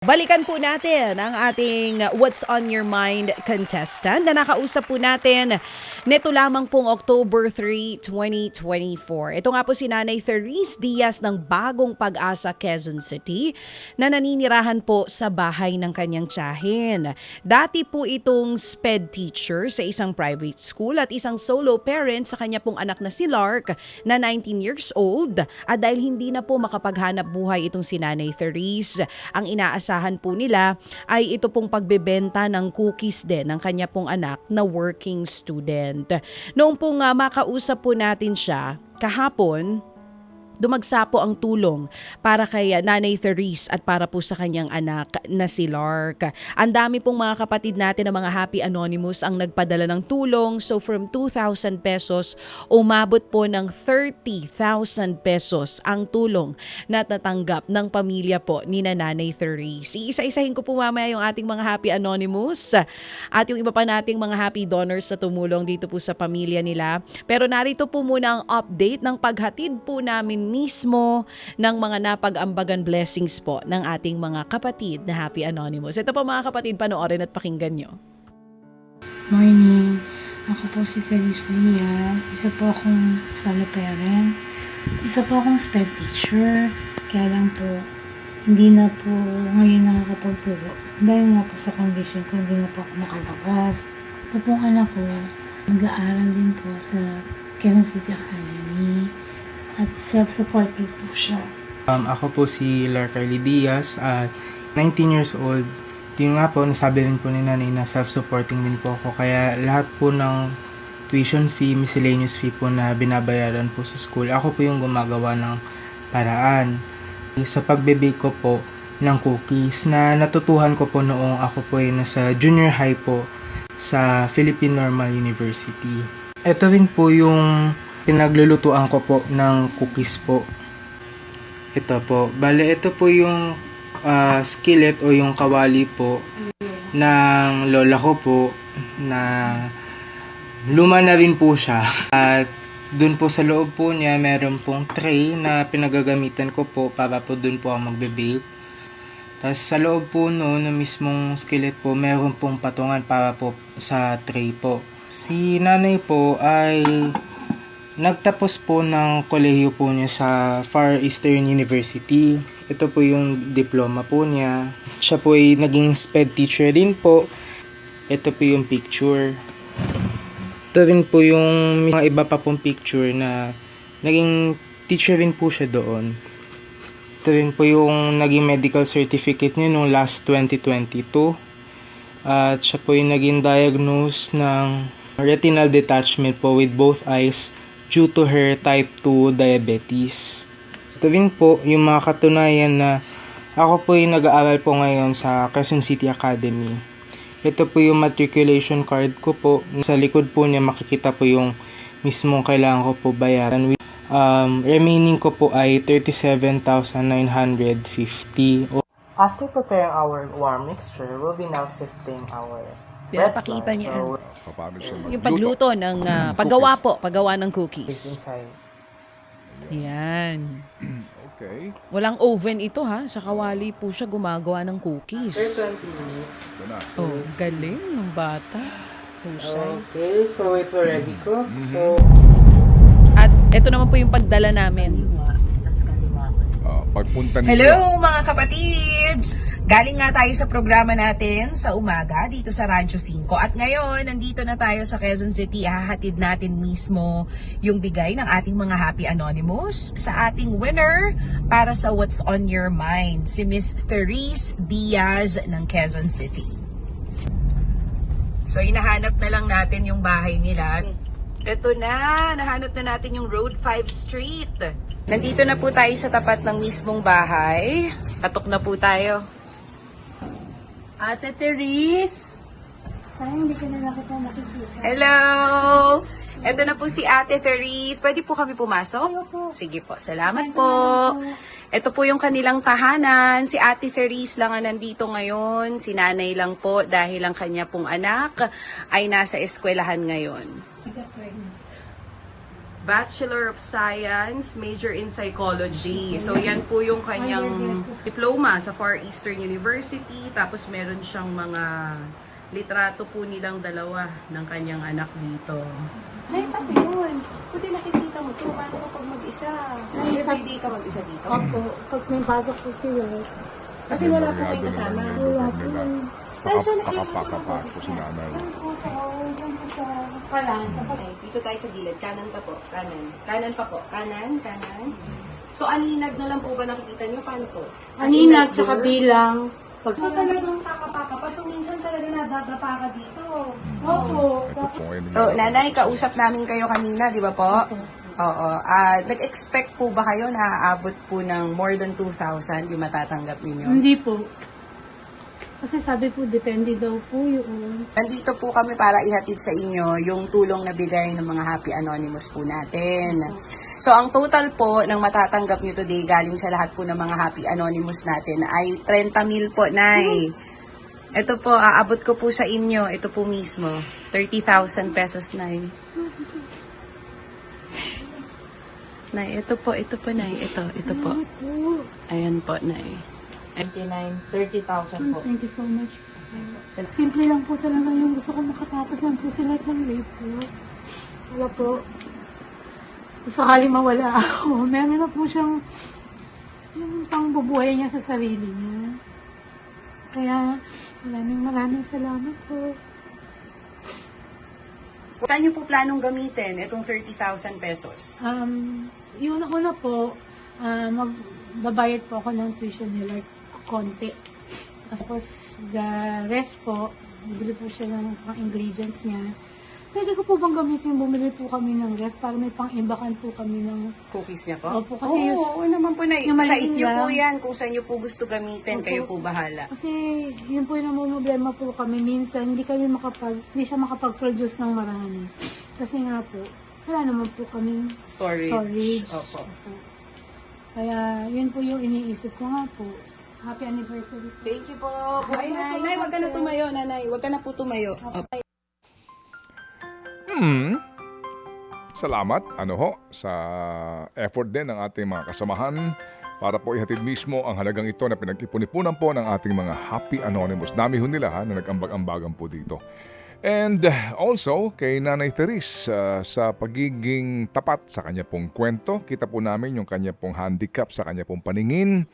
Balikan po natin ang ating What's on Your Mind contestant na nakausap po natin neto lamang pong October 3, 2024. Ito nga po si Nanay Therese Diaz ng Bagong Pag-asa, Quezon City na naninirahan po sa bahay ng kanyang tiyahin. Dati po itong SPED teacher sa isang private school at isang solo parent sa kanya pong anak na si Lark na 19 years old. At dahil hindi na po makapaghanap buhay itong si Nanay Therese, ang inaasahan po nila ay ito pong pagbebenta ng cookies din ng kanya pong anak na working student. Noong pong makausap po natin siya kahapon, dumagsa po ang tulong para kay Nanay Therese at para po sa kanyang anak na si Lark. Ang dami pong mga kapatid natin na mga Happy Anonymous ang nagpadala ng tulong. So from 2,000 pesos, umabot po ng 30,000 pesos ang tulong na natanggap ng pamilya po ni Nanay Therese. Iisa-isahin ko po mamaya yung ating mga Happy Anonymous at yung iba pa nating mga happy donors na tumulong dito po sa pamilya nila. Pero narito po muna ang update ng paghatid po namin mismo ng mga napag-ambagan blessings po ng ating mga kapatid na Happy Anonymous. Ito po mga kapatid, panoorin at pakinggan nyo. Morning. Ako po si Therese Diaz. Isa po akong solo parent. Isa po akong SPED teacher. Kaya lang po, hindi na po ngayon nakakapagturo. Dahil nga po sa condition ko, hindi na po ako makalabas. Ito pong anak ko, nag-aaral din po sa Quezon City Academy. At self-supported po siya. Ako po si Lark Diaz at 19 years old. Yung nga po, nasabi rin po ni nanay na self-supporting din po ako. Kaya lahat po ng tuition fee, miscellaneous fee po na binabayaran po sa school, ako po yung gumagawa ng paraan. Sa pagbebake ko po ng cookies na natutuhan ko po noong ako po ay nasa junior high po sa Philippine Normal University. Ito rin po yung pinaglulutuan ko po ng cookies po. Ito po. Bale, ito po yung skillet o yung kawali po ng lola ko po na luma na rin po siya. At dun po sa loob po niya, meron pong tray na pinagagamitan ko po para po dun po ako magbe-bake. Tapos sa loob po no, na mismong skillet po, meron pong patungan para po sa tray po. Si nanay po ay nagtapos po ng kolehiyo po niya sa Far Eastern University. Ito po yung diploma po niya. Siya po ay naging SPED teacher din po. Ito po yung picture. Ito rin po yung mga iba pa pong picture na naging teacher rin po siya doon. Ito rin po yung naging medical certificate niya noong last 2022. At siya po yung naging diagnose ng retinal detachment po with both eyes due to her type 2 diabetes. Ito rin po yung mga katunayan na ako po yung nag-aaral po ngayon sa Quezon City Academy. Ito po yung matriculation card ko po. Sa likod po niya makikita po yung mismong kailangan ko po bayaran. Remaining ko po ay 37,950. After preparing our warm mixture, we'll be now sifting our Pinapakita niya Paano siya yung pagluto ng paggawa ng cookies. inside. Yan. Okay. Walang oven ito ha. Sa kawali po siya gumagawa ng cookies. 20 minutes. Ito na. Oh, galing ng bata. Husay. Okay, so it's already cooked. So, At ito naman po yung pagdala namin. Pagpunta ninyo. Hello mga kapatids! Galing nga tayo sa programa natin sa umaga dito sa Radyo 5. At ngayon, nandito na tayo sa Quezon City. Hahatid natin mismo yung bigay ng ating mga Happy Anonymous sa ating winner para sa What's on Your Mind, si Miss Therese Diaz ng Quezon City. So, hinahanap na lang natin yung bahay nila. Ito na, nahanap na natin yung Road 5 Street. Nandito na po tayo sa tapat ng mismong bahay. Katok na po tayo. Ate Therese! Sayang hindi ka na nakikita. Hello! Ito na po si Ate Therese. Pwede po kami pumasok? Sige po, salamat po. Ito po yung kanilang tahanan. Si Ate Therese lang ang nandito ngayon. Si nanay lang po dahil ang kanya pong anak ay nasa eskwelahan ngayon. Bachelor of Science, major in Psychology. So yan po yung kanyang diploma sa Far Eastern University. Tapos meron siyang mga litrato po nilang dalawa ng kanyang anak dito. Ay, tabi yun. Buti nakikita mo to. Paano ka pag mag-isa? Everyday ka mag-isa dito? Opo, pag may pasok po sila. Kasi wala po kayong kasama. Wala po. Saan siya Nakapakapa po si nanay. Yan po sa palan. Okay, dito tayo sa gilid. Kanan pa po. Kanan. Kanan pa po. Kanan. Kanan. So, aninag na lang po ba nakikita nyo? Paano po? Kanina, tsaka bilang. Pag So, talagang kakapaka pa. So, minsan talaga nadadapa ka dito. Opo. Po ngayon So, nanay, kausap namin kayo kanina, di ba po? Oo. Nag-expect po ba kayo na aabot po ng more than 2,000 yung matatanggap ninyo? Hindi po. Kasi sabi po, depende daw po yun. Nandito po kami para ihatid sa inyo yung tulong na bigay ng mga Happy Anonymous po natin. So, ang total po ng matatanggap nyo today galing sa lahat po ng mga Happy Anonymous natin ay 30,000 po, Nay. Ito po, aabot ko po sa inyo. Ito po mismo. 30,000 pesos, Nay. Nay, ito po, Nay. Ito po. Ayan po, Nay. 30,000 po. Thank you so much. Simple lang po talaga yung gusto ko makatapos lang po sila ng grade po. Wala po. Sakali mawala ako. Meron na po siyang yung pangbubuhay niya sa sarili niya. Kaya maraming salamat po. Saan niyo po planong gamitin itong 30,000 pesos? Yung una po, magbabayad po ako ng tuition nila konti. Tapos, the rest po, bibili po siya ng pang ingredients niya. Pwede ko po bang gamitin, bumili po kami ng ref para may pang-imbakan po kami ng... Cookies niya po? Opo, kasi Oo naman po, Nay. yung Sa maliit inyo po lang. yan. Kung sa inyo po gusto gamitin, Opo. kayo po bahala. Kasi yun po yung namumblema po kami. Minsan, hindi siya makapag-produce ng marami. Kasi nga po, wala naman po kami storage. Opo. Kaya, yun po yung iniisip ko nga po. Happy anniversary po. Thank you po. Bye, Nay. Huwag ka na tumayo, Nanay. Huwag ka na po tumayo. Opo. Salamat, sa effort din ng ating mga kasamahan para po ihatid mismo ang halagang ito na pinag-ipon-ipunan po ng ating mga Happy Anonymous. Dami ho nila na nag-ambag-ambagan po dito. And also, kay Nanay Therese, sa pagiging tapat sa kanya pong kwento, kita po namin yung kanya pong handicap sa kanya pong paningin.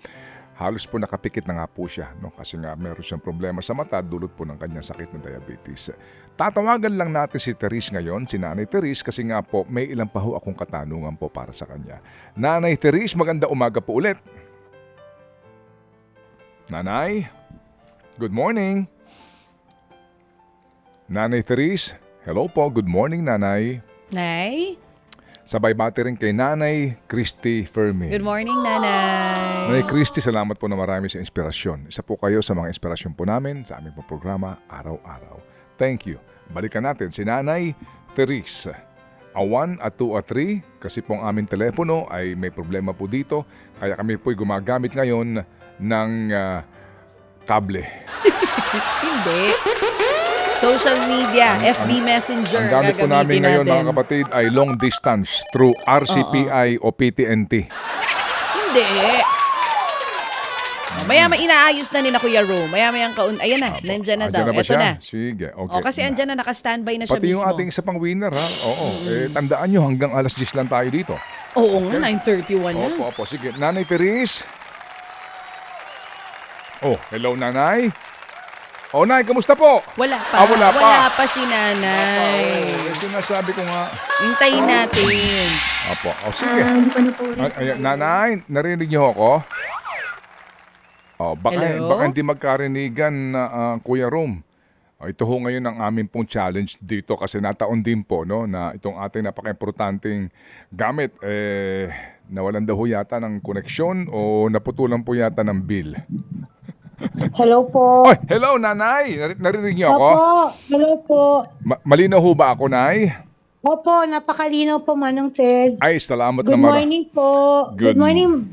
Halos po nakapikit na nga po siya, kasi nga meron siyang problema sa mata dulot po ng kanyang sakit na diabetes. Tatawagan lang natin si Therese ngayon, si Nanay Therese, kasi nga po may ilang pa ho akong katanungan po para sa kanya. Nanay Therese, maganda umaga po ulit. Nanay, good morning. Nanay Therese, hello po, good morning Nanay. Nay? Sabay bati rin kay Nanay Christy Fermin. Good morning, Nanay. Nanay Christy, salamat po na marami sa inspirasyon. Isa po kayo sa mga inspirasyon po namin sa aming pong programa araw-araw. Thank you. Balikan natin si Nanay Therese. A 1, a 2, a 3 kasi pong aming telepono ay may problema po dito. Kaya kami po'y gumagamit ngayon ng kable. Hindi. Social media, FB Messenger. Ang gamit po namin ngayon mga kapatid ay long distance through RCPI o PTNT. Hindi. Maya-maya inaayos na ni na Kuya Ro. Maya-maya ayan na, nandyan na daw. Andyan na ba Eto siya? na. Sige, okay. Kasi andyan na, naka-standby na siya Pati mismo. yung ating isa pang winner ha. Oo. Tandaan nyo hanggang alas 10 lang tayo dito. Oo nga, 9:31 na. Opo. Sige. Nanay Therese. Oh, hello Nanay. Oh, Nay, kamusta po? Wala pa. Wala pa. Wala pa si Nanay. Sinasabi ko nga. Hintayin natin. Opo. O, sige. Nanay, narinig niyo ako? Oh, Hello? baka hindi magkarinigan na Kuya Rom. Ito ho ngayon ang aming pong challenge dito kasi nataon din po na itong ating napaka-importanting gamit nawalan daw ho yata ng koneksyon o naputulan po yata ng bill. Hello po. Oy, hello Nanay! Narinig niyo ako? Opo. Hello po. Malinaw ho ba ako, Nay? Opo, napakalinaw po, Manong Ted. Ay, salamat Good naman. morning po. Good Good morning,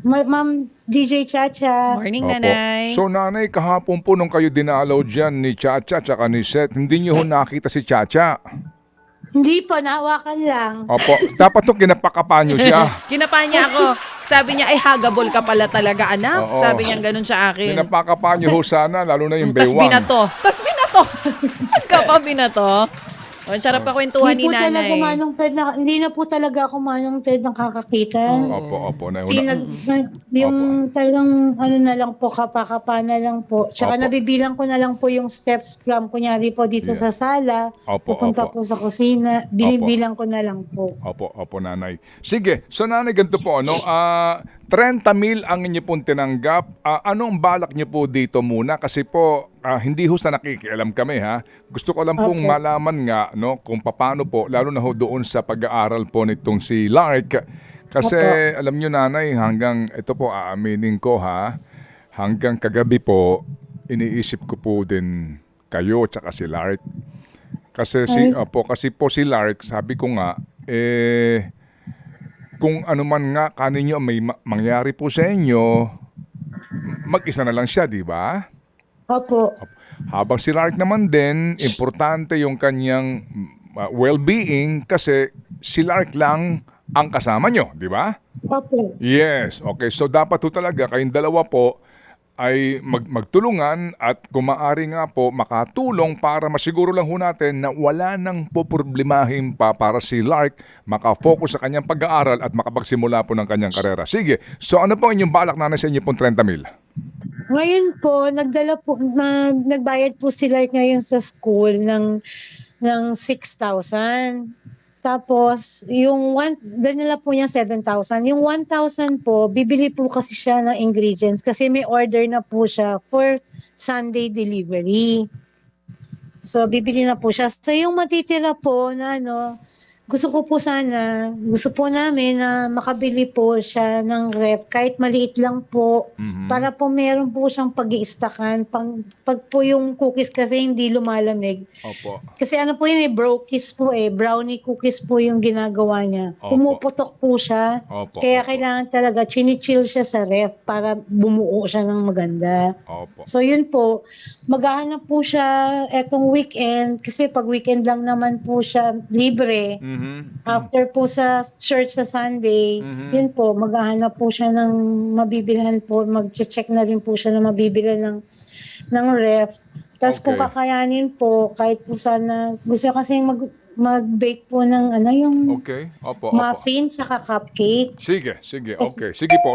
Ma'am DJ Chacha. Morning, Opo. Nanay. So nanay, kahapon po nung kayo dinalaw dyan ni Chacha tsaka ni Seth, hindi niyo ho nakita si Chacha. Hindi po, nahawakan lang. Opo, dapat to kinapakapa nyo siya. Kinapa niya ako. Sabi niya, ay hagabol ka pala talaga, anak. Oo. Sabi niya ganun sa akin. Kinapakapa nyo ho sana, lalo na yung Tas bewang. binato. Tas binato. Pagka pa binato. O, sarap kakwentuhan ni nanay. Hindi na po talaga ako manong Ted nakakakita. Opo. Yung talagang ano na lang po, kapa-kapa na lang po. Tsaka Opo. nabibilang ko na lang po yung steps from, kunyari po dito sa sala, Opo, pupunta opo. po sa kusina, binibilang ko na lang po. Opo, nanay. Sige, so nanay, ganito po, 30,000 ang inyo pong tinanggap. Anong balak niyo po dito muna? Kasi po, hindi ho sa nakikialam kami, ha? Gusto ko lang pong Opo. malaman nga, kung paano po, lalo na ho doon sa pag-aaral po nitong si Lark. Kasi, Opo. alam nyo nanay, hanggang, ito po, aaminin ko, ha? Hanggang kagabi po, iniisip ko po din kayo tsaka si Lark. Kasi kasi po si Lark, sabi ko nga, kung ano man nga kaninyo may mangyari po sa inyo, mag-isa na lang siya, di ba? Opo. Habang si Lark naman din, importante yung kanyang well-being kasi si Lark lang ang kasama nyo, di ba? Opo. Yes, okay. So dapat po talaga kayong dalawa po ay magtulungan at kung maaari nga po makatulong para masiguro lang ho natin na wala nang poproblemahin pa para si Lark makafocus sa kanyang pag-aaral at makapagsimula po ng kanyang karera. Sige, so ano po inyong balak na sa inyo pong 30,000? Ngayon po, nagbayad po si Lark ngayon sa school ng 6,000. Tapos, danila po niya 7,000. Yung 1,000 po, bibili po kasi siya ng ingredients kasi may order na po siya for Sunday delivery. So, bibili na po siya. So, yung matitira po na gusto po namin na makabili po siya ng ref, kahit maliit lang po, para po meron po siyang pag-iistakan. Pag po yung cookies kasi hindi lumalamig. Opo. Kasi ano po yun, brownies po brownie cookies po yung ginagawa niya. Opo. Pumuputok po siya. Opo, Kaya opo. kailangan talaga, chinichill siya sa ref para bumuo siya ng maganda. Opo. So yun po, maghahanap po siya etong weekend, kasi pag weekend lang naman po siya libre. After po sa church sa Sunday, yun po, maghahanap po siya ng mabibilhan po, mag-check na rin po siya na mabibila ng ref. Tapos Okay. kung kakayanin po, kahit po sana, gusto niya kasi mag-bake po ng yung Okay. Opo. muffin saka cupcake. Sige. Okay. Sige po.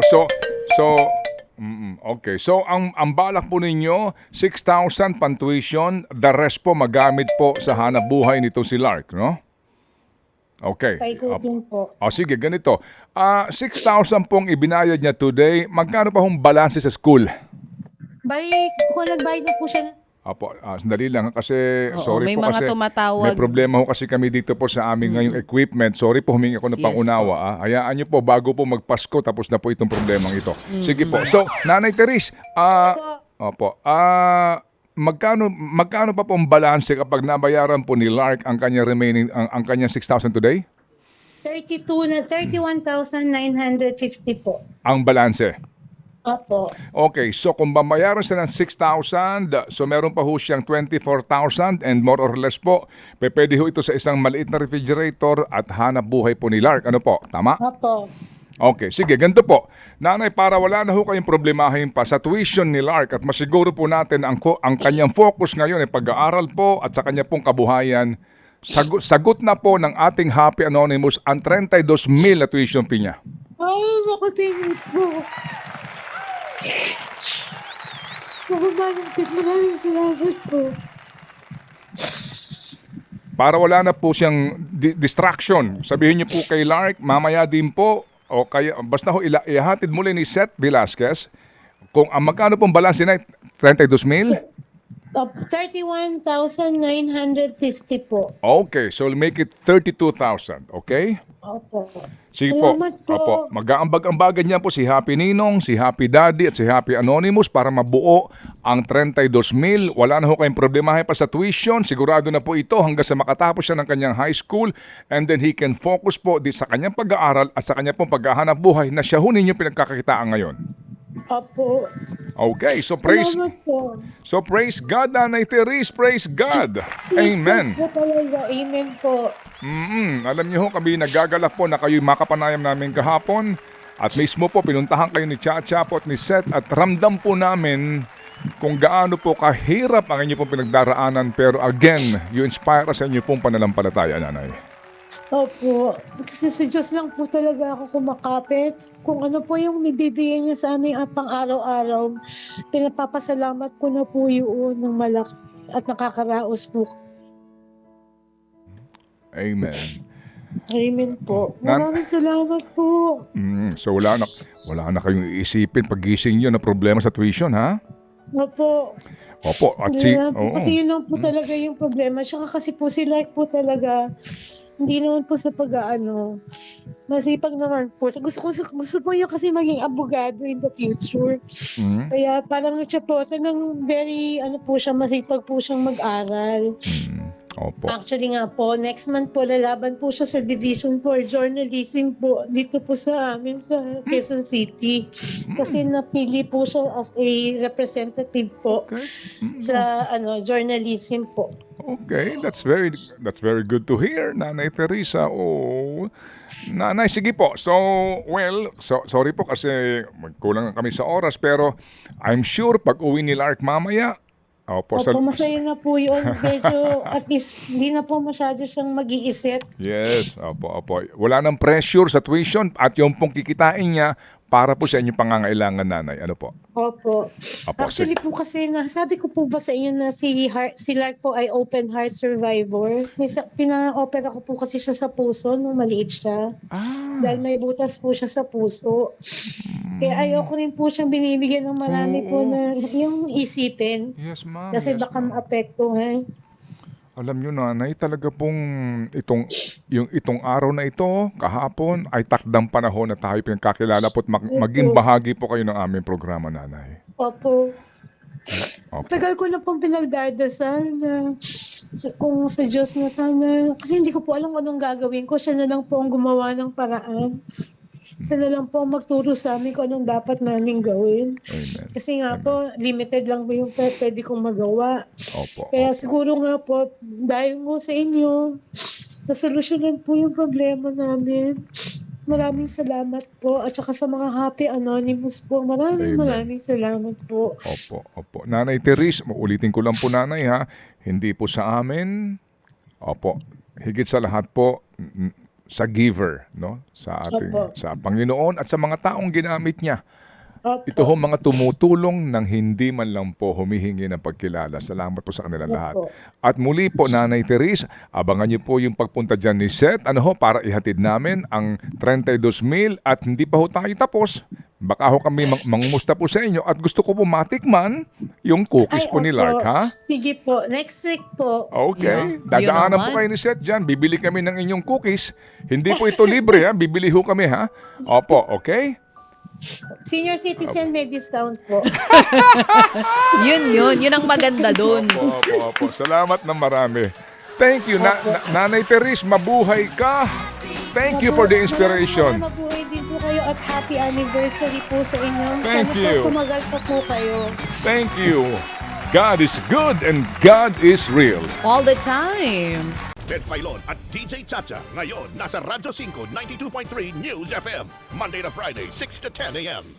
Okay. So, ang balak po ninyo, 6,000 pan-tuition, the rest po magamit po sa hanap buhay nito si Lark, no? Okay. Paikutin po. Sige, ganito. 6,000 pong ibinayad niya today. Magkano pa hong balanse sa school? Balik, kung nagbayad na po siya, Apo, sandali lang kasi Oo, sorry may po mga kasi tumatawag. may problema ho kasi kami dito po sa aming ngayong equipment. Sorry po, humingi ako ng Yes pangunawa. Hayaan niyo po bago po magpasko tapos na po itong problemang ito. Sige po. So, Nanay Teres, magkano pa pong balanse kapag nabayaran po ni Lark ang kanyang remaining ang kanyang 6,000 today? 31,950 po. Ang balanse. Opo. Okay, so kung babayaran siya ng 6,000, so meron pa ho siyang 24,000 and more or less po, pwede ho ito sa isang maliit na refrigerator at hanap buhay po ni Lark. Ano po? Tama? Opo. Okay, sige, ganito po. Nanay, para wala na ho kayong problemahin pa sa tuition ni Lark at masiguro po natin ang kanyang focus ngayon ay pag-aaral po at sa kanya pong kabuhayan, sagot na po ng ating Happy Anonymous ang 32,000 na tuition fee niya. Ay, naku, thank you po. Maraming salamat po. Para wala na po siyang distraction, sabihin niyo po kay Lark, mamaya din po, o kaya, basta ho, ihatid muli ni Seth Velasquez, kung ang magkano pong balanse na 32,000? 31,950 po. Okay, so we'll make it 32,000, okay? Opo. Sige po. Salamat po. Opo. Mag-aambag-ambagan niya po si Happy Ninong, si Happy Daddy at si Happy Anonymous para mabuo ang 32,000. Wala na ho kayong problemahin pa sa tuition. Sigurado na po ito hanggang sa makatapos siya ng kanyang high school and then he can focus po sa kanyang pag-aaral at sa kanyang pong paghahanap buhay na siya ho ninyo pinagkakakitaan ngayon. Opo. Okay, Salamat po. so praise God, Nanay Therese, praise God. Amen. Po talaga. Amen po. Alam niyo ho, kami nagagalak po na kayo'y makapanayam namin kahapon at mismo po pinuntahan kayo ni Chacha po at ni Seth at ramdam po namin kung gaano po kahirap ang inyo pong pinagdaraanan, pero again, you inspire us sa inyo pong pananampalataya, Nanay. Opo. Kasi sa Diyos lang po talaga ako kumakapit. Kung ano po yung nibibigay niya sa aming pang araw-araw, pinapapasalamat ko na po yun ng malaki at nakakaraos po. Amen. Amen po. Nan- Maraming salamat po. So wala na kayong iisipin paggising niyo na problema sa tuition, ha? Opo. Opo, at Kasi yun lang po talaga yung problema. Tsaka kasi po si Lark po talaga, hindi naman po sa pag-aano. Masipag naman po. Gusto po niya kasi maging abogado in the future. Kaya parang siya po, talagang very, po siya, masipag po siyang mag-aral. Opo. Actually nga po, next month po, lalaban po siya sa Division for Journalism po, dito po sa amin sa Quezon City. Kasi napili po siya of a representative po sa journalism po. Okay, that's very good to hear, Nanay Teresa. Oh, Nanay, sige po. So, sorry po kasi magkulang kami sa oras, pero I'm sure pag uwi ni Lark mamaya, Opo, masaya na po yun. Medyo, at least, hindi na po masyado siyang mag-iisip. Yes, opo. Wala nang pressure sa tuition at yung pong kikitain niya para po sa inyong pangangailangan, Nanay. Ano po? Opo. Actually po kasi, sabi ko po ba sa inyo na si Lark po ay open heart survivor? Pina-opera ko po kasi siya sa puso nung maliit siya. Dahil may butas po siya sa puso. Kaya ayoko rin po siyang binibigyan ng marami po na yung isipin. Yes, ma'am. Kasi baka maapektuhan. Alam nyo, Nanay, talaga pong itong araw na ito, kahapon, ay takdang panahon na tayo pinagkakilala po at maging bahagi po kayo ng aming programa, Nanay. Opo. Opo. Tagal ko na pong pinagdadasal na kung sa Diyos na sana, kasi hindi ko po alam anong gagawin ko. Siya na lang po ang gumawa ng paraan. Siya na lang po ang magturo sa amin kung anong dapat namin gawin. Amen. Kasi nga po, limited lang po yung pwede kong magawa. Opo. Kaya siguro nga po, dahil mo sa inyo, nasolusyonan po yung problema namin. Maraming salamat po. At saka sa mga Happy Anonymous po, maraming salamat po. Opo. Nanay Therese, ulitin ko lang po, Nanay, ha? Hindi po sa amin. Opo. Higit sa lahat po, sa giver, no? Sa Panginoon at sa mga taong ginamit niya. Ito ho mga tumutulong nang hindi man lang po humihingi ng pagkilala. Salamat po sa kanila lahat. At muli po, Nanay Therese, abangan niyo po yung pagpunta dyan ni Seth, para ihatid namin ang 32,000 at hindi pa ho tayo tapos. Baka ho kami mangumusta po sa inyo at gusto ko po matikman yung cookies po ni Lark, ha? Sige po. Next week po. Okay. Yeah, Dadaanan yun po naman. kayo ni Seth dyan. Bibili kami ng inyong cookies. Hindi po ito libre, ha? Bibili ho kami, ha? Opo, okay? Senior citizen may discount po. Yun ang maganda doon. Opo. Salamat na marami. Thank you, Nanay Therese. Mabuhay ka. Thank you for the inspiration. Sana mabuhay din po kayo at happy anniversary po sa inyo. Thank Sana you. po tumagal pa po kayo. Thank you. God is good and God is real. All the time. Ted Filon at DJ Chacha. Ngayon, nasa Radyo 5, 92.3 News FM. Monday to Friday, 6 to 10 a.m.